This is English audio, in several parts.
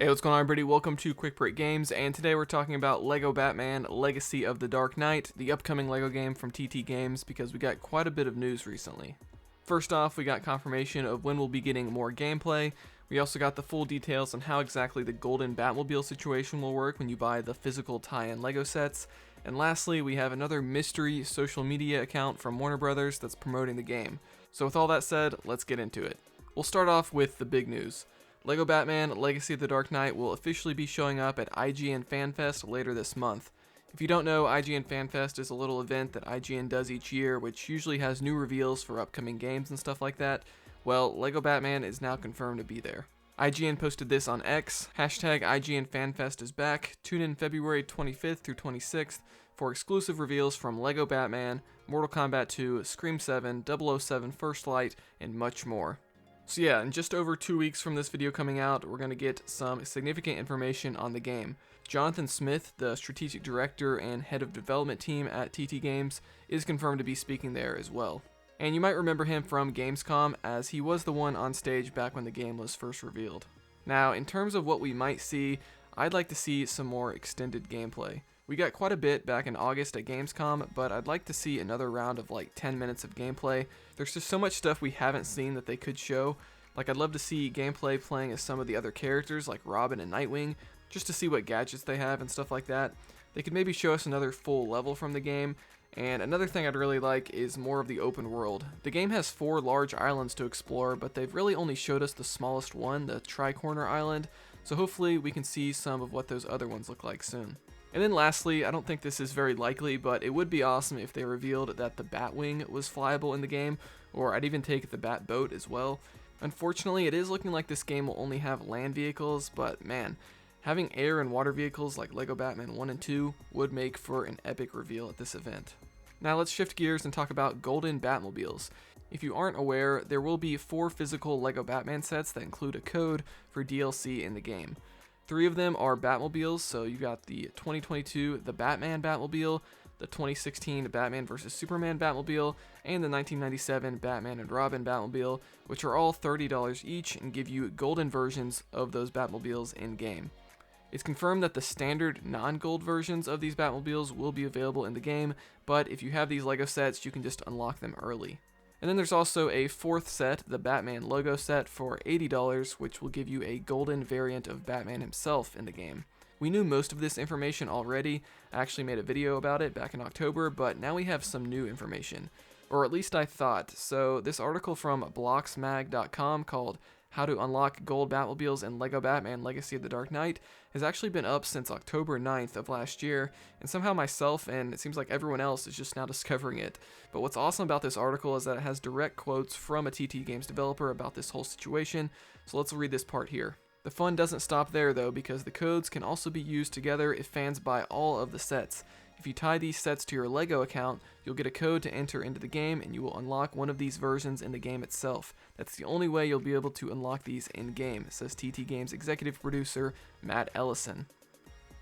Hey, what's going on, everybody? Welcome to Quick Break Games, and today we're talking about LEGO Batman Legacy of the Dark Knight, the upcoming LEGO game from TT Games, because we got quite a bit of news recently. First off, we got confirmation of when we'll be getting more gameplay. We also got the full details on how exactly the golden Batmobile situation will work when you buy the physical tie-in LEGO sets. And lastly, we have another mystery social media account from Warner Brothers that's promoting the game. So with all that said, let's get into it. We'll start off with the big news. LEGO Batman Legacy of the Dark Knight will officially be showing up at IGN Fan Fest later this month. If you don't know, IGN Fan Fest is a little event that IGN does each year, which usually has new reveals for upcoming games and stuff like that. Well, LEGO Batman is now confirmed to be there. IGN posted this on X, hashtag IGN Fan Fest is back. Tune in February 25th through 26th for exclusive reveals from LEGO Batman, Mortal Kombat 2, Scream 7, 007 First Light, and much more. So yeah, in just over 2 weeks from this video coming out, we're going to get some significant information on the game. Jonathan Smith, the strategic director and head of development team at TT Games, is confirmed to be speaking there as well. And you might remember him from Gamescom, as he was the one on stage back when the game was first revealed. Now, in terms of what we might see, I'd like to see some more extended gameplay. We got quite a bit back in August at Gamescom, but I'd like to see another round of like 10 minutes of gameplay. There's just so much stuff we haven't seen that they could show. Like, I'd love to see gameplay playing as some of the other characters like Robin and Nightwing, just to see what gadgets they have and stuff like that. They could maybe show us another full level from the game. And another thing I'd really like is more of the open world. The game has 4 large islands to explore, but they've really only showed us the smallest one, the Tri-Corner Island, so hopefully we can see some of what those other ones look like soon. And then lastly, I don't think this is very likely, but it would be awesome if they revealed that the Batwing was flyable in the game, or I'd even take the Batboat as well. Unfortunately, it is looking like this game will only have land vehicles, but man, having air and water vehicles like LEGO Batman 1 and 2 would make for an epic reveal at this event. Now let's shift gears and talk about golden Batmobiles. If you aren't aware, there will be 4 physical LEGO Batman sets that include a code for DLC in the game. 3 of them are Batmobiles, so you got the 2022 The Batman Batmobile, the 2016 Batman vs. Superman Batmobile, and the 1997 Batman and Robin Batmobile, which are all $30 each and give you golden versions of those Batmobiles in-game. It's confirmed that the standard non-gold versions of these Batmobiles will be available in the game, but if you have these LEGO sets, you can just unlock them early. And then there's also a 4th set, the Batman logo set, for $80, which will give you a golden variant of Batman himself in the game. We knew most of this information already. I actually made a video about it back in October, but now we have some new information. Or at least I thought. So this article from blocksmag.com called How to Unlock Gold Batmobiles in LEGO Batman Legacy of the Dark Knight has actually been up since October 9th of last year, and somehow myself and it seems like everyone else is just now discovering it. But what's awesome about this article is that it has direct quotes from a TT Games developer about this whole situation, so let's read this part here. The fun doesn't stop there though, because the codes can also be used together if fans buy all of the sets. If you tie these sets to your LEGO account, you'll get a code to enter into the game and you will unlock one of these versions in the game itself. That's the only way you'll be able to unlock these in-game, says TT Games executive producer Matt Ellison.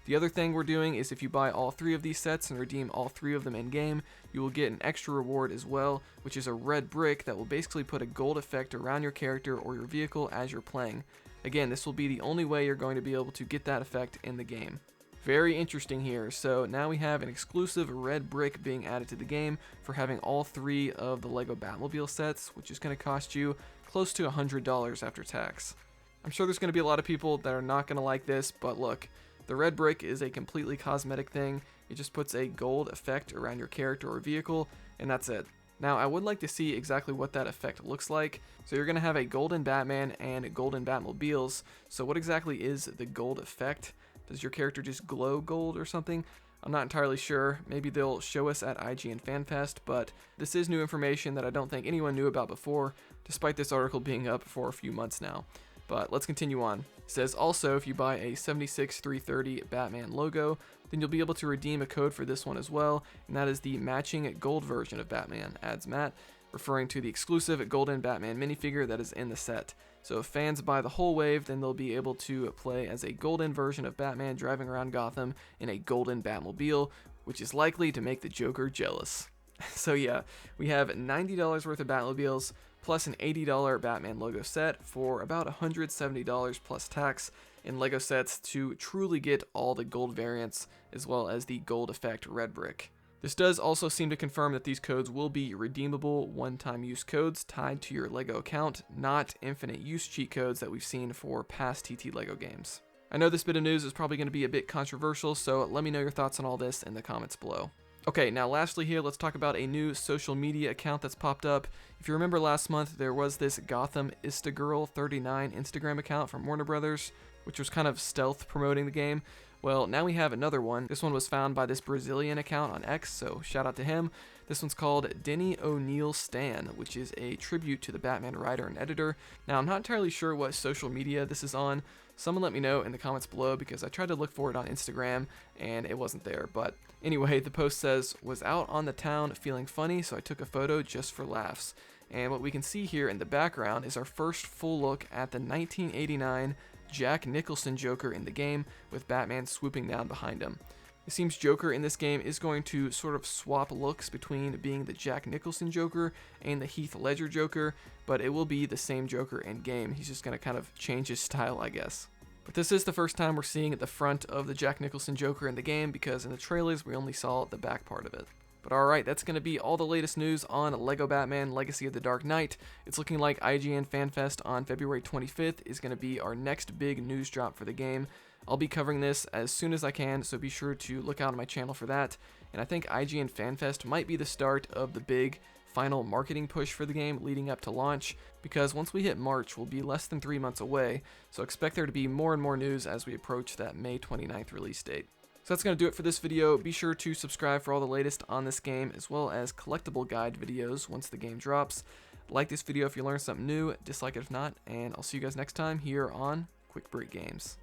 The other thing we're doing is if you buy all 3 of these sets and redeem all 3 of them in-game, you will get an extra reward as well, which is a red brick that will basically put a gold effect around your character or your vehicle as you're playing. Again, this will be the only way you're going to be able to get that effect in the game. Very interesting here. So now we have an exclusive red brick being added to the game for having all 3 of the LEGO Batmobile sets, which is going to cost you close to $100 after tax. I'm sure there's going to be a lot of people that are not going to like this, but look, the red brick is a completely cosmetic thing. It just puts a gold effect around your character or vehicle, and that's it. Now, I would like to see exactly what that effect looks like. So you're going to have a golden Batman and golden Batmobiles. So what exactly is the gold effect? Does your character just glow gold or something? I'm not entirely sure. Maybe they'll show us at IGN Fan Fest, but this is new information that I don't think anyone knew about before, despite this article being up for a few months now. But let's continue on. It says also if you buy a 76330 Batman logo, then you'll be able to redeem a code for this one as well, and that is the matching gold version of Batman, adds Matt, referring to the exclusive golden Batman minifigure that is in the set. So if fans buy the whole wave, then they'll be able to play as a golden version of Batman driving around Gotham in a golden Batmobile, which is likely to make the Joker jealous. So yeah, we have $90 worth of Batmobiles, plus an $80 Batman logo set for about $170 plus tax, in LEGO sets to truly get all the gold variants as well as the gold effect red brick. This does also seem to confirm that these codes will be redeemable one-time use codes tied to your LEGO account, not infinite use cheat codes that we've seen for past TT LEGO games. I know this bit of news is probably going to be a bit controversial, so let me know your thoughts on all this in the comments below. Okay, now lastly here, let's talk about a new social media account that's popped up. If you remember last month, there was this Gotham Istagirl39 Instagram account from Warner Brothers, which was kind of stealth promoting the game. Well, now we have another one. This one was found by this Brazilian account on X, so shout out to him. This one's called Denny O'Neil Stan, which is a tribute to the Batman writer and editor. Now, I'm not entirely sure what social media this is on. Someone let me know in the comments below because I tried to look for it on Instagram and it wasn't there. But anyway, the post says, "Was out on the town feeling funny, so I took a photo just for laughs." And what we can see here in the background is our first full look at the 1989 Jack Nicholson Joker in the game, with Batman swooping down behind him. It seems Joker in this game is going to sort of swap looks between being the Jack Nicholson Joker and the Heath Ledger Joker, but it will be the same Joker in game. He's just going to kind of change his style, I guess. But this is the first time we're seeing the front of the Jack Nicholson Joker in the game, because in the trailers we only saw the back part of it. But alright, that's going to be all the latest news on LEGO Batman Legacy of the Dark Knight. It's looking like IGN Fan Fest on February 25th is going to be our next big news drop for the game. I'll be covering this as soon as I can, so be sure to look out on my channel for that. And I think IGN Fan Fest might be the start of the big final marketing push for the game leading up to launch, because once we hit March, we'll be less than 3 months away, so expect there to be more and more news as we approach that May 29th release date. So that's going to do it for this video. Be sure to subscribe for all the latest on this game, as well as collectible guide videos once the game drops. Like this video if you learned something new, dislike it if not, and I'll see you guys next time here on Quick Break Games.